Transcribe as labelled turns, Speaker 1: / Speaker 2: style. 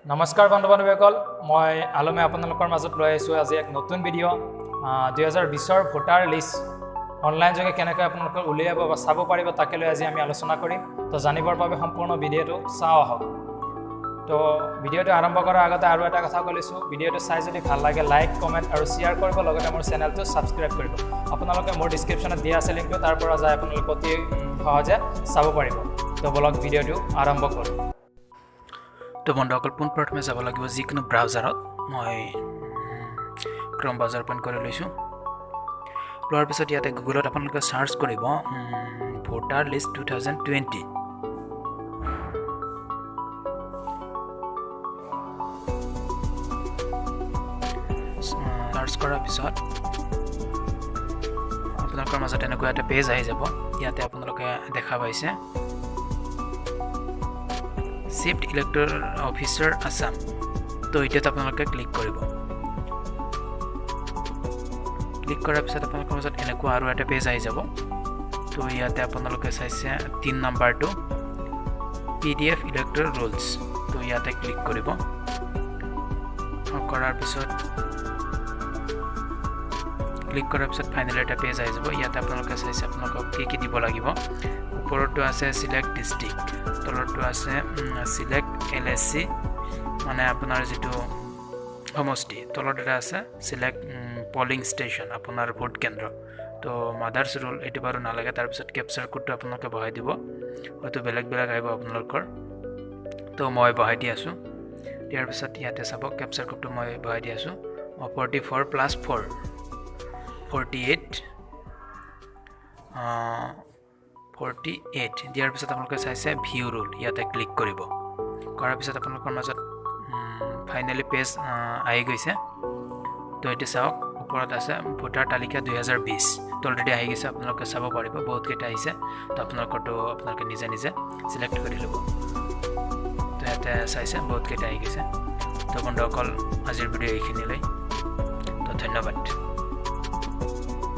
Speaker 1: নমস্কাৰ বন্ধু বান্ধৱীসকল মই আলমে আপোনালোকৰ মাজত লৈ আহিছোঁ আজি এক নতুন ভিডিঅ' 2020ৰ ভোটাৰ লিষ্ট অনলাইন যোগে কেনেকৈ আপোনালোকে উলিয়াব বা চাব পাৰিব তাকে লৈ আজি আমি আলোচনা কৰিম তো জানিবৰ বাবে সম্পূৰ্ণ ভিডিঅ'টো চাওঁ আহক তো ভিডিঅ'টো আৰম্ভ কৰাৰ আগতে আৰু এটা কথা কৈছোঁ ভিডিঅ'টো চাই যদি ভাল লাগে লাইক কমেণ্ট আৰু শ্বেয়াৰ কৰিব লগতে মোৰ চেনেলটো ছাবস্ক্ৰাইব কৰিব আপোনালোকে মোৰ ডিছক্ৰিপশ্যনত দিয়া আছে লিংকটো তাৰ পৰা যাই আপোনালোকে অতি সহজে চাব পাৰিব তো বলক ভিডিঅ'টো আৰম্ভ কৰোঁ তো বন্ধুসকল পোনপ্ৰথমে যাব লাগিব যিকোনো ব্ৰাউজাৰত মই ক্ৰম ব্ৰাউজাৰ ওপেন কৰি লৈছোঁ লোৱাৰ পিছত ইয়াতে গুগলত আপোনালোকে সাৰ্চ কৰিব ভোটাৰ লিষ্ট 2020 সাৰ্চ কৰাৰ পিছত আপোনালোকৰ মাজত এনেকুৱা এটা পেজ আহি যাব ইয়াতে আপোনালোকে দেখা পাইছে চিফ ইলেক্টৰ অফিচাৰ আসাম তো এতিয়াত আপোনালোকে ক্লিক কৰিব ক্লিক কৰাৰ পিছত আপোনালোকৰ মাজত এনেকুৱা আৰু এটা পেজ আহি যাব তো ইয়াতে আপোনালোকে চাইছে 3 নম্বৰটো PDF ইলেক্টৰ ৰুলছ তো ইয়াতে ক্লিক কৰিব কৰাৰ পিছত ফাইনেল এটা পেজ আহি যাব ইয়াতে আপোনালোকে চাইছে আপোনালোকক কি দিব লাগিব ওপৰটো আছে সিলেক্ট ডিস্ট্ৰিক্ট তলৰটো আছে সিলেক্ট LSC মানে আপোনাৰ যেটো সমষ্টি তলত এটা আছে সিলেক্ট পলিং ষ্টেচন আপোনাৰ ভোট কেন্দ্ৰ তো মাদাৰ্স ৰুল এটো বাৰু নালাগে তাৰ পিছত ক্যাপচাৰ কোডটো আপোনালোকে বহাই দিব হয়তো বেলেগ আহিব আপোনালোকৰ তো মই বহাই দি আছো ইয়াৰ পিছত ইয়াতে চাব ক্যাপচাৰ কোডটো মই বহাই দি আছো 44 + 4 48 দিয়াৰ পিছত আপোনালোকে চাইছে ভিউ ৰুল ইয়াতে ক্লিক কৰিব কৰাৰ পিছত আপোনালোকৰ মাজত ফাইনেলি পেজ আহি গৈছে তো এটো চাওক ওপৰত আছে ভোটাৰ তালিকা 2020 তো অলৰেডি আহি গৈছে আপোনালোকে চাব পাৰিব বহুত কেইটা আহিছে তো আপোনালোকে নিজে সিলেক্ট কৰি ল'ব তো ইয়াতে চাইছে বহুত কেইটা আহি গৈছে তো বন্ধুসকল আজিৰ ভিডিঅ' এইখিনিলৈ তো ধন্যবাদ